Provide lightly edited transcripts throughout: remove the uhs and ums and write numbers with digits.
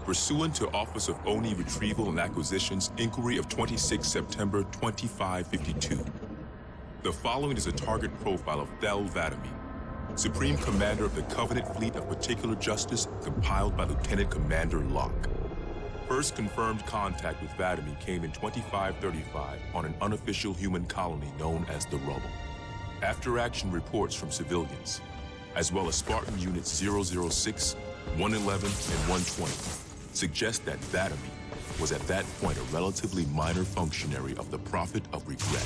Pursuant to Office of ONI Retrieval and Acquisitions Inquiry of 26 September 2552. The following is a target profile of Thel 'Vadami, Supreme Commander of the Covenant Fleet of Particular Justice, compiled by Lieutenant Commander Locke. First confirmed contact with 'Vadami came in 2535 on an unofficial human colony known as the Rubble. After-action reports from civilians, as well as Spartan Units 006, 111, and 120, suggest that 'Vadami was at that point a relatively minor functionary of the Prophet of Regret.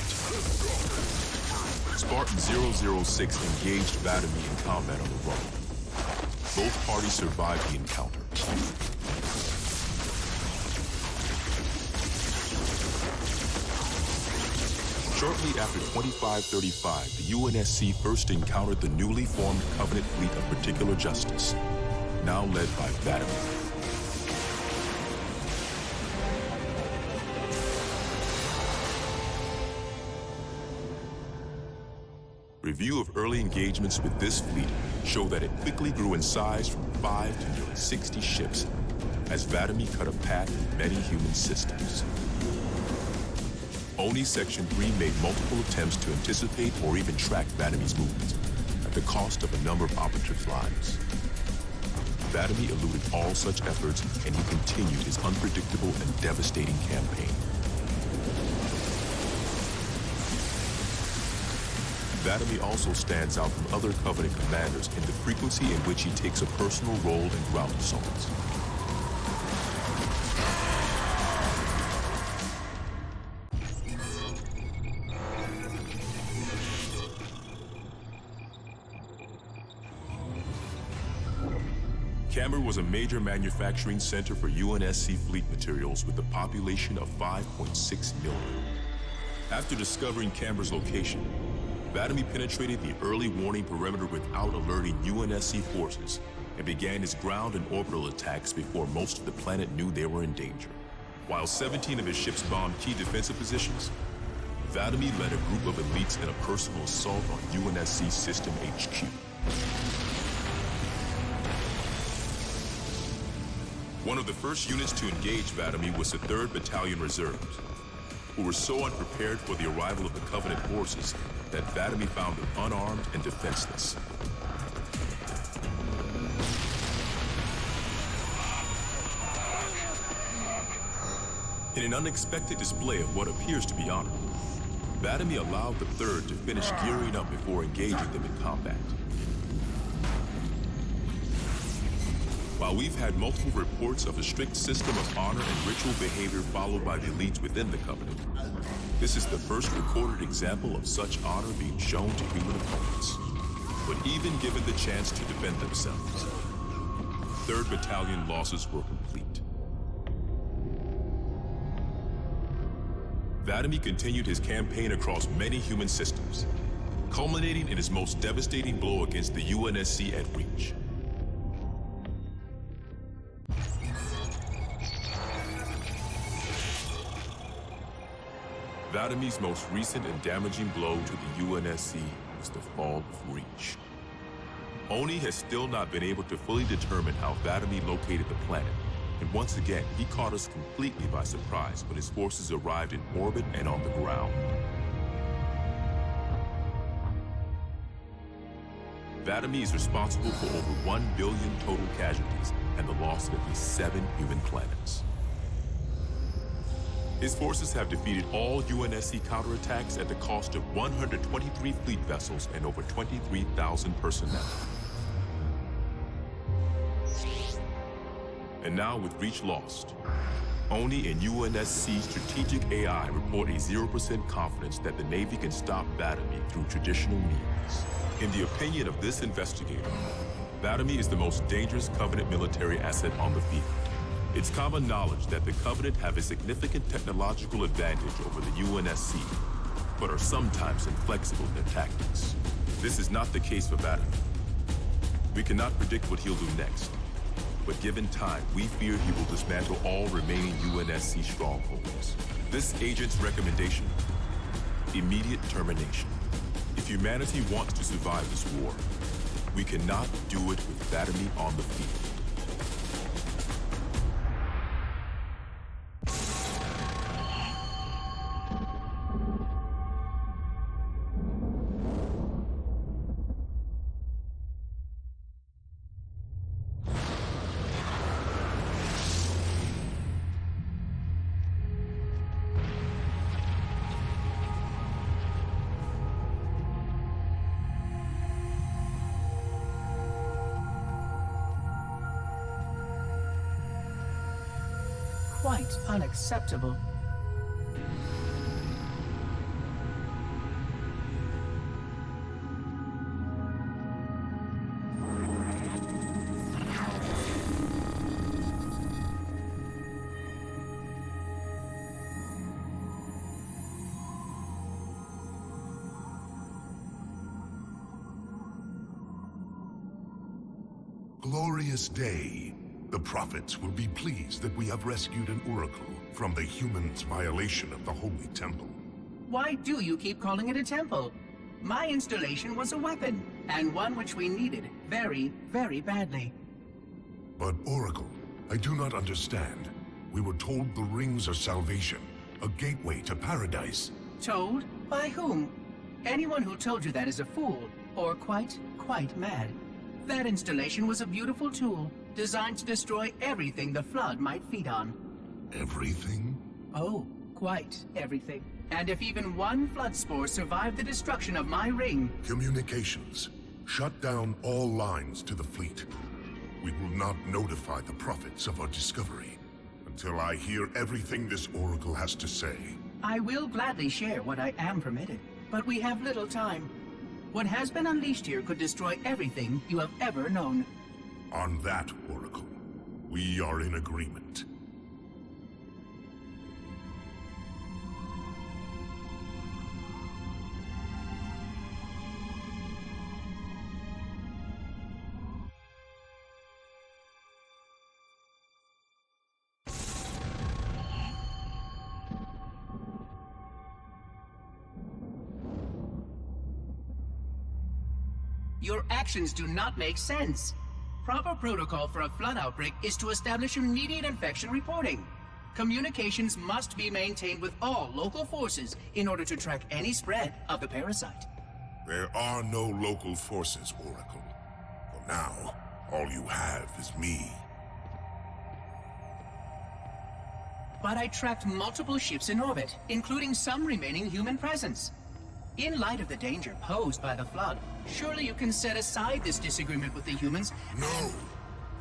Spartan 006 engaged 'Vadami in combat on the Rubble. Both parties survived the encounter. Shortly after 2535, the UNSC first encountered the newly formed Covenant Fleet of Particular Justice, now led by 'Vadami. Review of early engagements with this fleet show that it quickly grew in size from 5 to nearly 60 ships as 'Vadami cut a path in many human systems. ONI Section 3 made multiple attempts to anticipate or even track 'Vadami's movements at the cost of a number of operatives' lives. 'Vadami eluded all such efforts, and he continued his unpredictable and devastating campaign. 'Vadami also stands out from other Covenant commanders in the frequency in which he takes a personal role in ground assaults. Camber was a major manufacturing center for UNSC fleet materials with a population of 5.6 million. After discovering Camber's location, 'Vadami penetrated the early warning perimeter without alerting UNSC forces and began his ground and orbital attacks before most of the planet knew they were in danger. While 17 of his ships bombed key defensive positions, 'Vadami led a group of elites in a personal assault on UNSC System HQ. One of the first units to engage 'Vadami was the 3rd Battalion Reserves, who were so unprepared for the arrival of the Covenant forces that 'Vadami found them unarmed and defenseless. In an unexpected display of what appears to be honor, 'Vadami allowed the 3rd to finish gearing up before engaging them in combat. While we've had multiple reports of a strict system of honor and ritual behavior followed by the elites within the Covenant, this is the first recorded example of such honor being shown to human opponents. But even given the chance to defend themselves, 3rd Battalion losses were complete. 'Vadami continued his campaign across many human systems, culminating in his most devastating blow against the UNSC at Reach. Vadami's most recent and damaging blow to the UNSC was the fall of Reach. ONI has still not been able to fully determine how 'Vadami located the planet, and once again, he caught us completely by surprise when his forces arrived in orbit and on the ground. 'Vadami is responsible for over 1 billion total casualties and the loss of at least 7 human planets. His forces have defeated all UNSC counterattacks at the cost of 123 fleet vessels and over 23,000 personnel. And now with Reach lost, ONI and UNSC Strategic AI report a 0% confidence that the Navy can stop 'Vadami through traditional means. In the opinion of this investigator, 'Vadami is the most dangerous Covenant military asset on the field. It's common knowledge that the Covenant have a significant technological advantage over the UNSC, but are sometimes inflexible in their tactics. This is not the case for 'Vadami. We cannot predict what he'll do next, but given time, we fear he will dismantle all remaining UNSC strongholds. This agent's recommendation: immediate termination. If humanity wants to survive this war, we cannot do it with 'Vadami on the field. quite unacceptable. Glorious day. The prophets will be pleased that we have rescued an oracle from the humans' violation of the Holy Temple. Why do you keep calling it a temple? My installation was a weapon, and one which we needed very, very badly. But Oracle, I do not understand. We were told the rings are salvation, a gateway to paradise. Told? By whom? Anyone who told you that is a fool, or quite mad. That installation was a beautiful tool, designed to destroy everything the Flood might feed on. Everything? Oh, quite everything. And if even one Flood spore survived the destruction of my ring... Communications. Shut down all lines to the fleet. We will not notify the prophets of our discovery until I hear everything this Oracle has to say. I will gladly share what I am permitted, but we have little time. What has been unleashed here could destroy everything you have ever known. On that, Oracle, we are in agreement. Your actions do not make sense. Proper protocol for a Flood outbreak is to establish immediate infection reporting. Communications must be maintained with all local forces in order to track any spread of the parasite. There are no local forces, Oracle. For now, all you have is me. But I tracked multiple ships in orbit, including some remaining human presence. In light of the danger posed by the Flood, surely you can set aside this disagreement with the humans. No!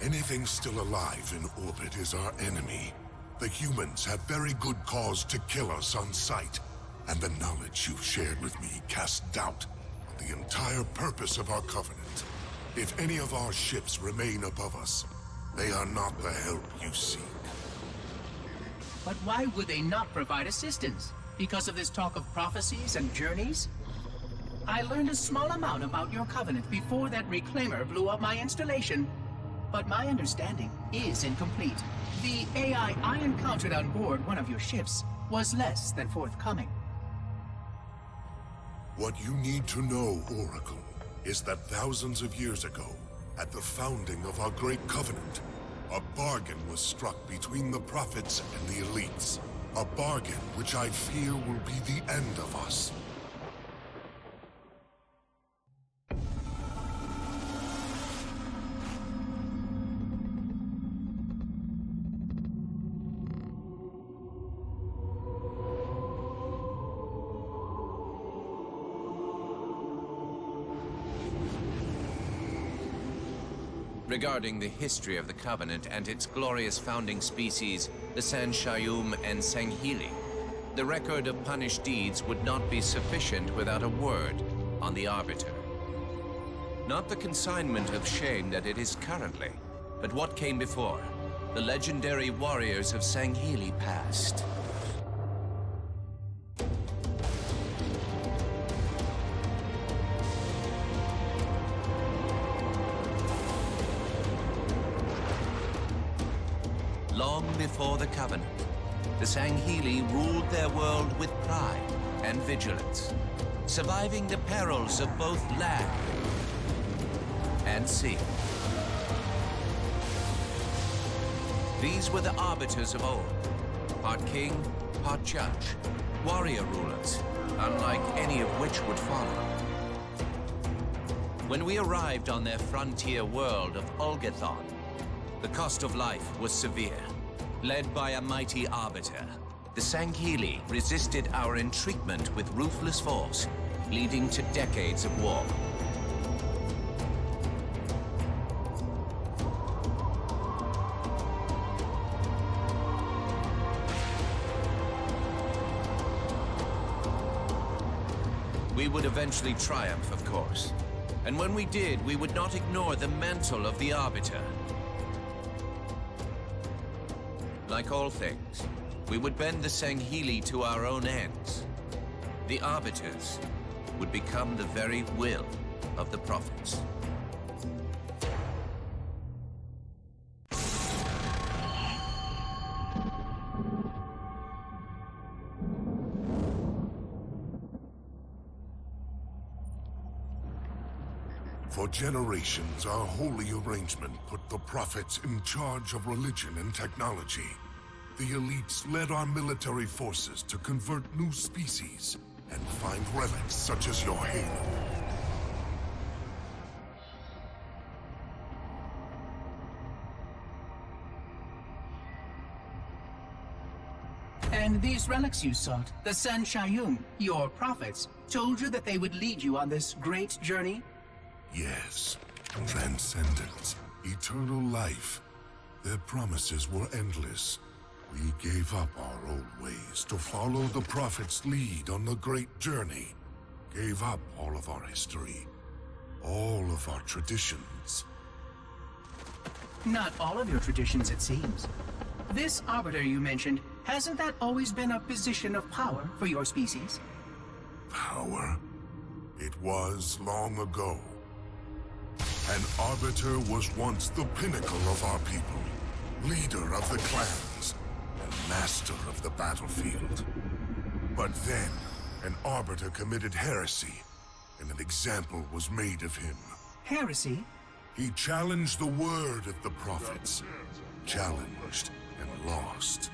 Anything still alive in orbit is our enemy. The humans have very good cause to kill us on sight, and the knowledge you've shared with me casts doubt on the entire purpose of our covenant. If any of our ships remain above us, they are not the help you seek. But why would they not provide assistance? Because of this talk of prophecies and journeys? I learned a small amount about your covenant before that reclaimer blew up my installation, but my understanding is incomplete. The AI I encountered on board one of your ships was less than forthcoming. What you need to know, Oracle, is that thousands of years ago, at the founding of our great covenant, a bargain was struck between the prophets and the elites. A bargain which I fear will be the end of us. Regarding the history of the Covenant and its glorious founding species, the Sanshayum and Sanghili, the record of punished deeds would not be sufficient without a word on the Arbiter. Not the consignment of shame that it is currently, but what came before, the legendary warriors of Sanghili past. Long before the Covenant, the Sanghili ruled their world with pride and vigilance, surviving the perils of both land and sea. These were the arbiters of old, part king, part judge, warrior rulers, unlike any of which would follow. When we arrived on their frontier world of Ulgathon, the cost of life was severe. Led by a mighty arbiter, the Sanghili resisted our entreatment with ruthless force, leading to decades of war. We would eventually triumph, of course. And when we did, we would not ignore the mantle of the Arbiter. Like all things, we would bend the Sangheili to our own ends. The Arbiters would become the very will of the Prophets. For generations, our holy arrangement put the Prophets in charge of religion and technology. The elites led our military forces to convert new species and find relics such as your halo. And these relics you sought, the Sanshayum, your prophets, told you that they would lead you on this great journey? Yes, transcendence, eternal life. Their promises were endless. We gave up our old ways to follow the Prophet's lead on the great journey. Gave up all of our history, all of our traditions. Not all of your traditions, it seems. This Arbiter you mentioned, hasn't that always been a position of power for your species? Power? It was long ago. An Arbiter was once the pinnacle of our people, leader of the clans, and master of the battlefield. But then, an Arbiter committed heresy, and an example was made of him. Heresy? He challenged the word of the Prophets. Challenged and lost.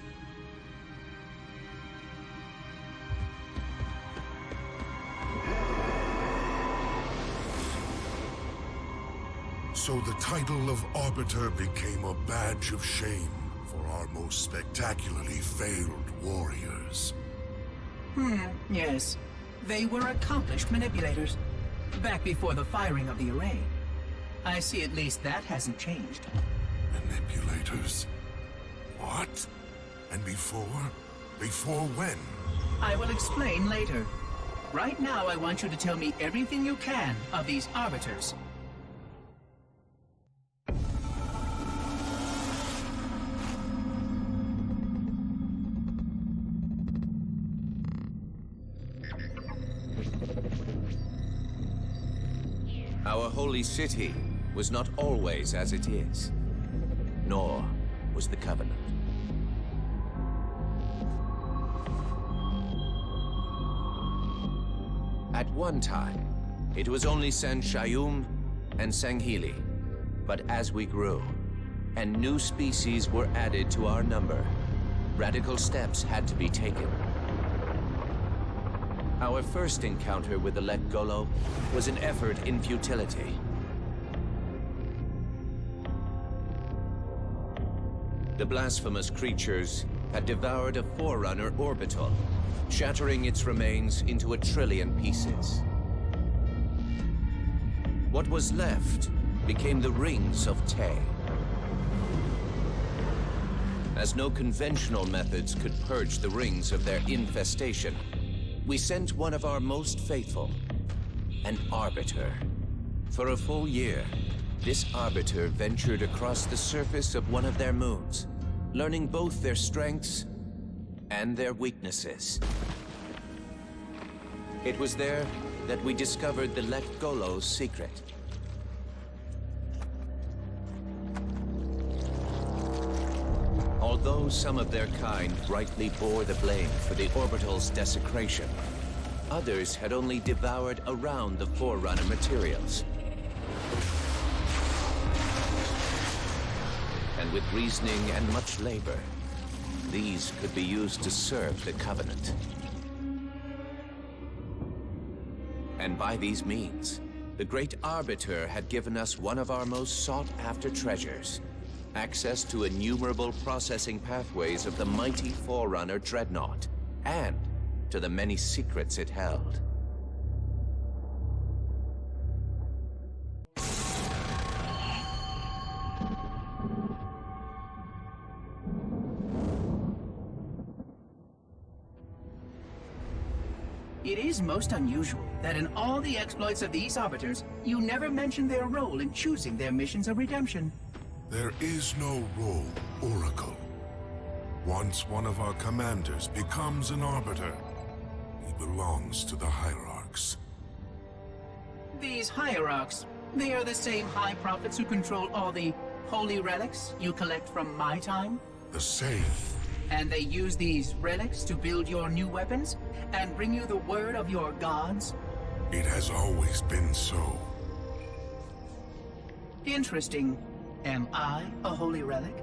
So the title of Arbiter became a badge of shame for our most spectacularly failed warriors. Yes. They were accomplished manipulators. Back before the firing of the array. I see at least that hasn't changed. Manipulators? What? And before? Before when? I will explain later. Right now, I want you to tell me everything you can of these Arbiters. Our holy city was not always as it is, nor was the Covenant. At one time, it was only Sanshayum and Sangheili. But as we grew, and new species were added to our number, radical steps had to be taken. Our first encounter with the Let Golo was an effort in futility. The blasphemous creatures had devoured a Forerunner orbital, shattering its remains into 1 trillion pieces. What was left became the Rings of Te. As no conventional methods could purge the rings of their infestation, we sent one of our most faithful, an Arbiter. For a full year, this Arbiter ventured across the surface of one of their moons, learning both their strengths and their weaknesses. It was there that we discovered the Let Golo's secret. Although some of their kind rightly bore the blame for the orbital's desecration, others had only devoured around the Forerunner materials. And with reasoning and much labor, these could be used to serve the Covenant. And by these means, the Great Arbiter had given us one of our most sought-after treasures, access to innumerable processing pathways of the mighty Forerunner Dreadnought, and to the many secrets it held. It is most unusual that in all the exploits of these Arbiters, you never mention their role in choosing their missions of redemption. There is no role, Oracle. Once one of our commanders becomes an Arbiter, he belongs to the Hierarchs. These Hierarchs, they are the same High Prophets who control all the holy relics you collect from my time? The same. And they use these relics to build your new weapons and bring you the word of your gods? It has always been so. Interesting. Am I a holy relic?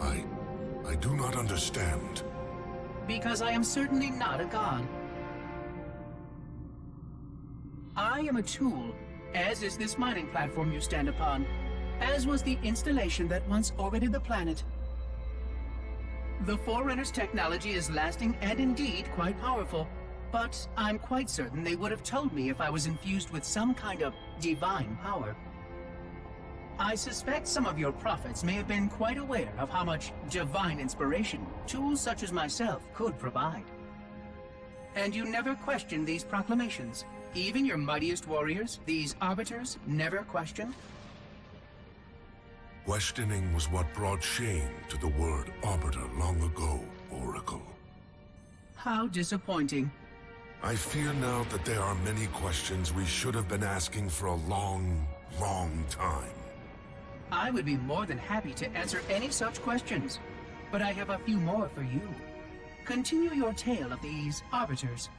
I do not understand. Because I am certainly not a god. I am a tool, as is this mining platform you stand upon, as was the installation that once orbited the planet. The Forerunner's technology is lasting and indeed quite powerful, but I'm quite certain they would have told me if I was infused with some kind of divine power. I suspect some of your prophets may have been quite aware of how much divine inspiration tools such as myself could provide. And you never questioned these proclamations. Even your mightiest warriors, these Arbiters, never questioned? Questioning was what brought shame to the word Arbiter long ago, Oracle. How disappointing. I fear now that there are many questions we should have been asking for a long, long time. I would be more than happy to answer any such questions, but I have a few more for you. Continue your tale of these Arbiters.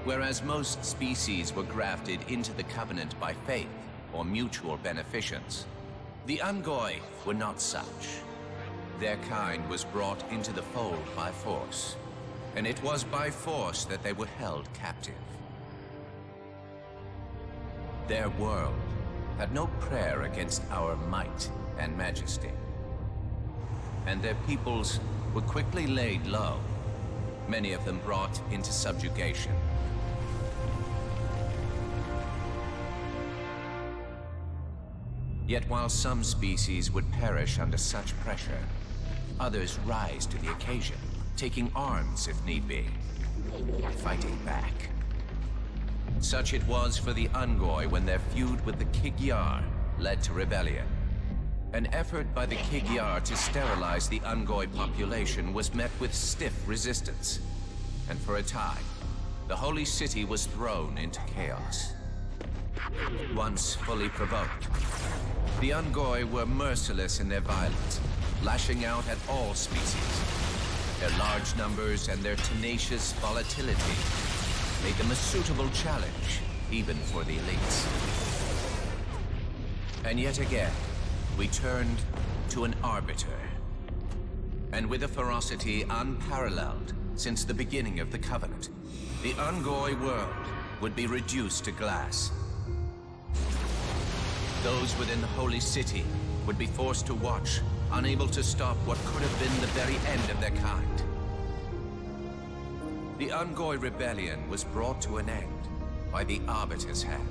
Whereas most species were grafted into the Covenant by faith or mutual beneficence, the Ungoi were not such. Their kind was brought into the fold by force, and it was by force that they were held captive. Their world had no prayer against our might and majesty, and their peoples were quickly laid low, many of them brought into subjugation. Yet while some species would perish under such pressure, others rise to the occasion, taking arms if need be, fighting back. Such it was for the Ungoi when their feud with the Kig-Yar led to rebellion. An effort by the Kig-Yar to sterilize the Ungoi population was met with stiff resistance, and for a time, the Holy City was thrown into chaos. Once fully provoked, the Ungoi were merciless in their violence, lashing out at all species. Their large numbers and their tenacious volatility made them a suitable challenge, even for the elites. And yet again, we turned to an Arbiter. And with a ferocity unparalleled since the beginning of the Covenant, the Ungoi world would be reduced to glass. Those within the Holy City would be forced to watch, unable to stop what could have been the very end of their kind. The Ungoi rebellion was brought to an end by the Arbiter's hand.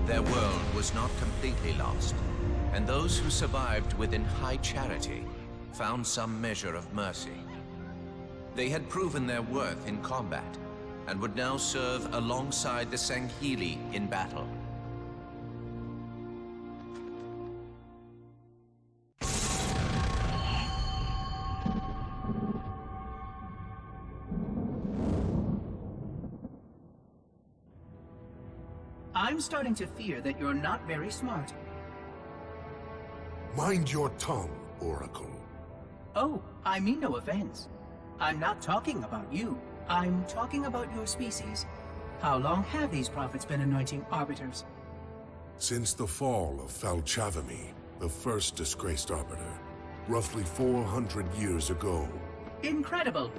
Their world was not completely lost, and those who survived within High Charity found some measure of mercy. They had proven their worth in combat, and would now serve alongside the Sangheili in battle. I'm starting to fear that you're not very smart. Mind your tongue, Oracle. Oh, I mean no offense. I'm not talking about you. I'm talking about your species. How long have these prophets been anointing Arbiters? Since the fall of Falchavami, the first disgraced Arbiter, roughly 400 years ago. Incredible!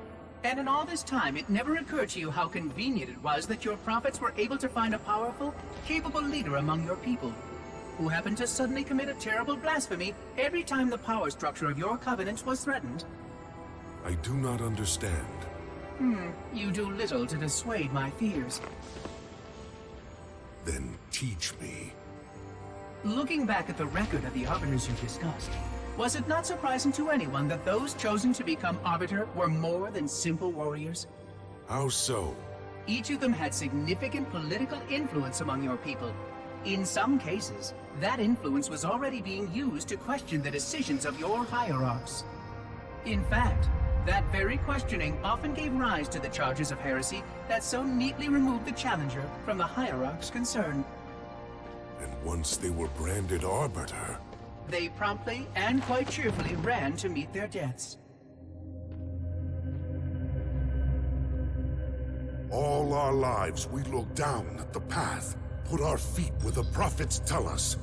And in all this time, it never occurred to you how convenient it was that your prophets were able to find a powerful, capable leader among your people. who happened to suddenly commit a terrible blasphemy every time the power structure of your covenant was threatened? I do not understand. You do little to dissuade my fears. Then teach me. Looking back at the record of the Arbiters you discussed, was it not surprising to anyone that those chosen to become Arbiter were more than simple warriors? How so? Each of them had significant political influence among your people. In some cases, that influence was already being used to question the decisions of your hierarchs. In fact, that very questioning often gave rise to the charges of heresy that so neatly removed the challenger from the hierarch's concern. And once they were branded Arbiter, they promptly and quite cheerfully ran to meet their deaths. all our lives we look down at the path, put our feet where the prophets tell us.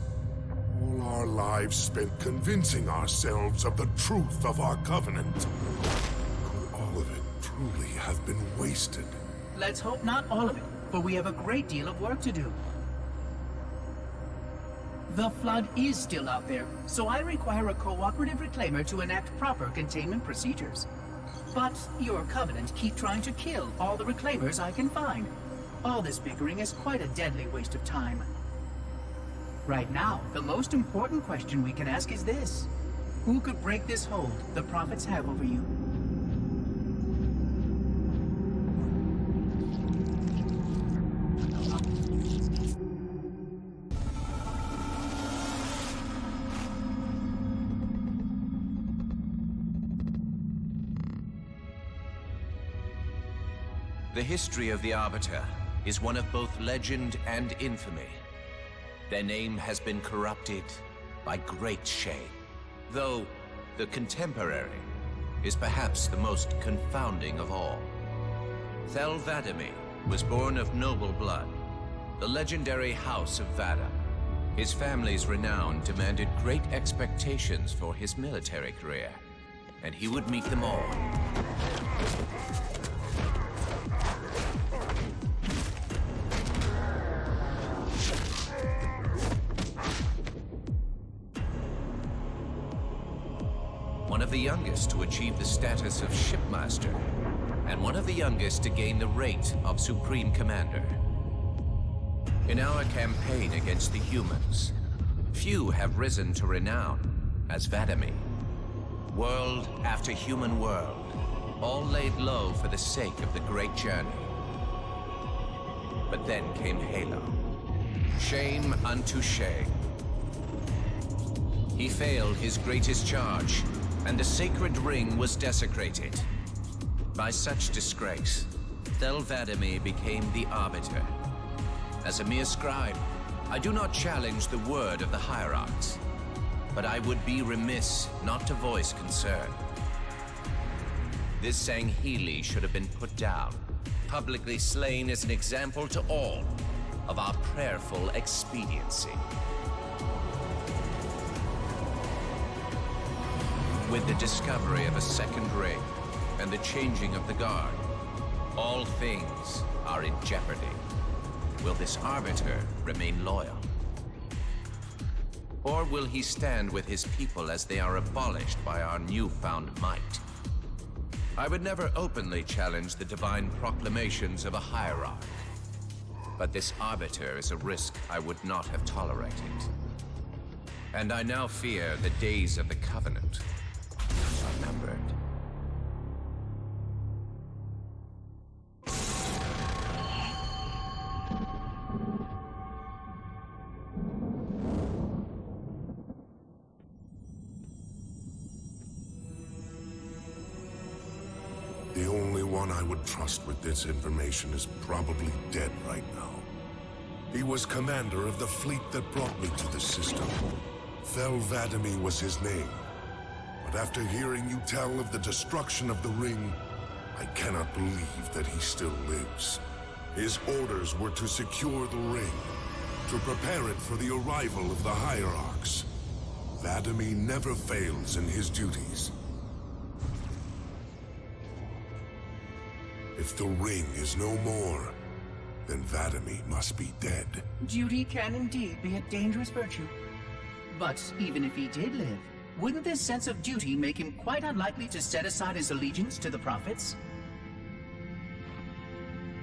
All our lives spent convincing ourselves of the truth of our covenant. Could all of it truly have been wasted? Let's hope not all of it, for we have a great deal of work to do. The Flood is still out there, so I require a cooperative reclaimer to enact proper containment procedures. But your Covenant keep trying to kill all the reclaimers I can find. All this bickering is quite a deadly waste of time. Right now, the most important question we can ask is this. Who could break this hold the prophets have over you? The history of the Arbiter is one of both legend and infamy. Their name has been corrupted by great shame, though the contemporary is perhaps the most confounding of all. Thel 'Vadamee was born of noble blood, the legendary House of Vada. His family's renown demanded great expectations for his military career, and he would meet them all. One of the youngest to achieve the status of Shipmaster, and one of the youngest to gain the rank of Supreme Commander. In our campaign against the humans, few have risen to renown as 'Vadamee. World after human world, all laid low for the sake of the great journey. But then came Halo. Shame unto shame. He failed his greatest charge, and the sacred ring was desecrated. By such disgrace, Thel 'Vadamee became the Arbiter. As a mere scribe, I do not challenge the word of the hierarchs, but I would be remiss not to voice concern. This Sangheili should have been put down, publicly slain as an example to all of our prayerful expediency. With the discovery of a second ring and the changing of the guard, all things are in jeopardy. Will this Arbiter remain loyal? Or will he stand with his people as they are abolished by our newfound might? I would never openly challenge the divine proclamations of a hierarch, but this Arbiter is a risk I would not have tolerated. And I now fear the days of the Covenant are numbered. The only one I would trust with this information is probably dead right now. He was commander of the fleet that brought me to the system. Thel 'Vadamee was his name. But after hearing you tell of the destruction of the ring, I cannot believe that he still lives. His orders were to secure the ring, to prepare it for the arrival of the hierarchs. 'Vadamee never fails in his duties. If the ring is no more, then 'Vadamee must be dead. Duty can indeed be a dangerous virtue. But even if he did live, wouldn't this sense of duty make him quite unlikely to set aside his allegiance to the Prophets?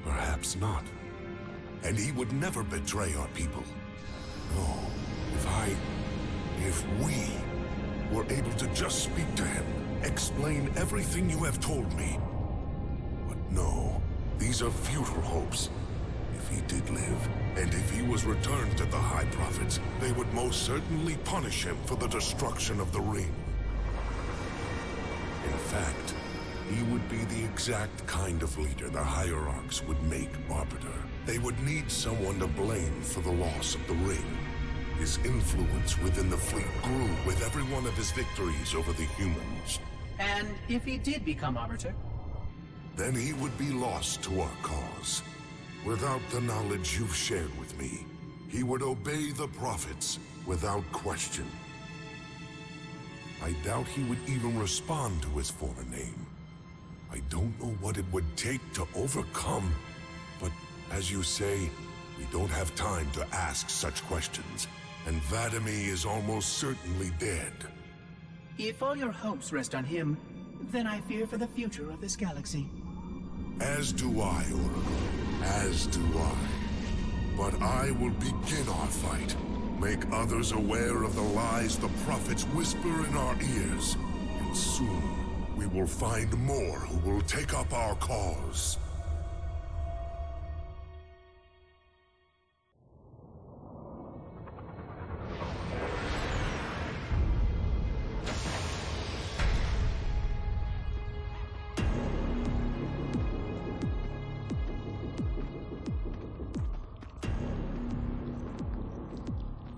Perhaps not. And he would never betray our people. No, if we were able to just speak to him, explain everything you have told me. But no, these are futile hopes. If he did live, and if he was returned to the High Prophets, they would most certainly punish him for the destruction of the ring. In fact, he would be the exact kind of leader the Hierarchs would make arbiter. They would need someone to blame for the loss of the ring. His influence within the fleet grew with every one of his victories over the humans. And if he did become arbiter? Then he would be lost to our cause. Without the knowledge you've shared with me, he would obey the Prophets without question. I doubt he would even respond to his former name. I don't know what it would take to overcome, but as you say, we don't have time to ask such questions, and Vadimi is almost certainly dead. If all your hopes rest on him, then I fear for the future of this galaxy. As do I, Oracle. As do I. But I will begin our fight. Make others aware of the lies the Prophets whisper in our ears. And soon, we will find more who will take up our cause.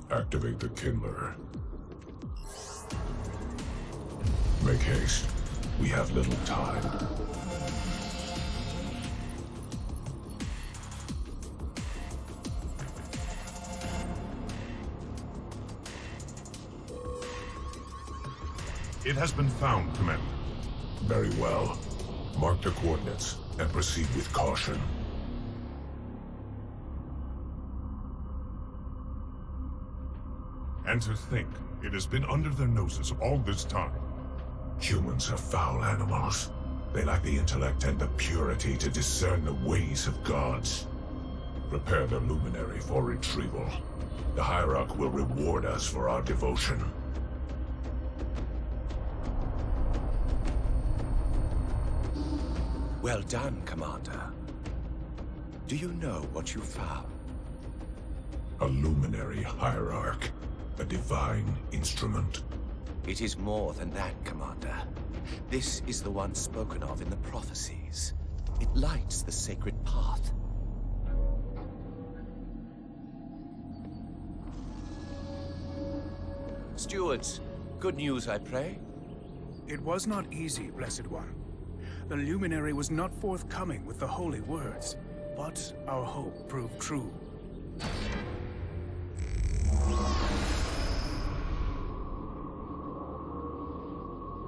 Activate the Kindler. Make haste. We have little time. It has been found, Commander. Very well. Mark the coordinates and proceed with caution. And to think, it has been under their noses all this time. Humans are foul animals. They lack the intellect and the purity to discern the ways of gods. Prepare the Luminary for retrieval. The Hierarch will reward us for our devotion. Well done, Commander. Do you know what you found? A Luminary Hierarch. A divine instrument. It is more than that, Commander. This is the one spoken of in the prophecies. It lights the sacred path. Stewards, good news, I pray? It was not easy, Blessed One. The Luminary was not forthcoming with the holy words, but our hope proved true.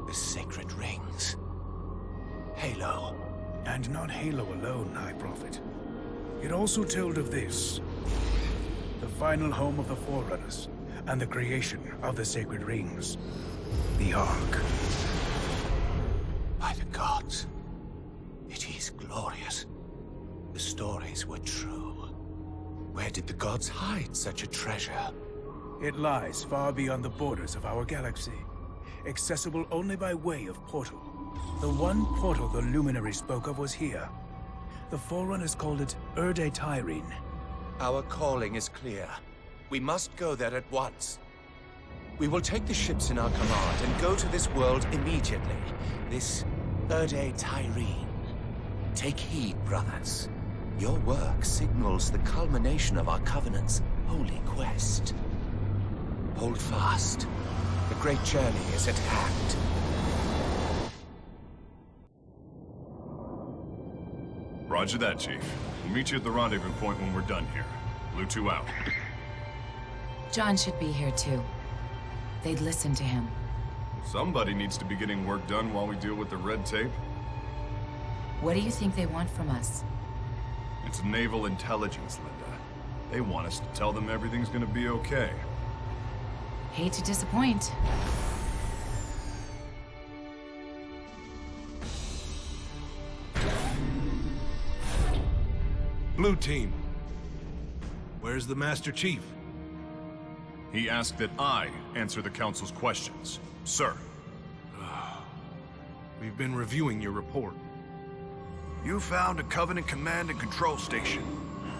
The sacred rings. Halo. And not Halo alone, High Prophet. It also told of this. The final home of the Forerunners, and the creation of the sacred rings. The Ark. By the gods. It is glorious. The stories were true. Where did the gods hide such a treasure? It lies far beyond the borders of our galaxy, accessible only by way of portal. The one portal the Luminary spoke of was here. The Forerunners called it Erde Tyrene. Our calling is clear. We must go there at once. We will take the ships in our command and go to this world immediately. This Erde Tyrene. Take heed, brothers. Your work signals the culmination of our Covenant's holy quest. Hold fast. The great journey is at hand. Roger that, Chief. We'll meet you at the rendezvous point when we're done here. Blue 2 out. John should be here too. They'd listen to him. Somebody needs to be getting work done while we deal with the red tape. What do you think they want from us? It's naval intelligence, Linda. They want us to tell them everything's gonna be okay. Hate to disappoint. Blue Team. Where's the Master Chief? He asked that I answer the Council's questions, sir. We've been reviewing your report. You found a Covenant command and control station.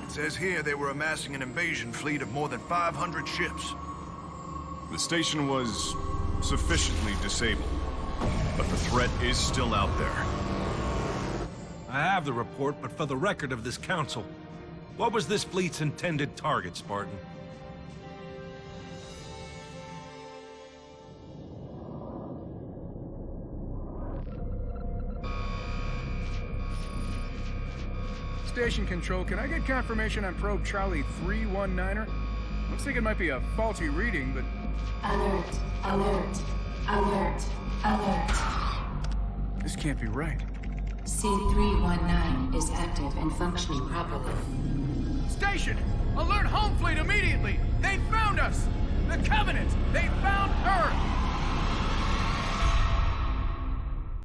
It says here they were amassing an invasion fleet of more than 500 ships. The station was sufficiently disabled, but the threat is still out there. I have the report, but for the record of this council, what was this fleet's intended target, Spartan? Station Control, can I get confirmation on probe Charlie 319er? Looks like it might be a faulty reading, but... Alert, alert, alert, alert. This can't be right. C319 is active and functioning properly. Station! Alert home fleet immediately! They found us! The Covenant! They found Earth!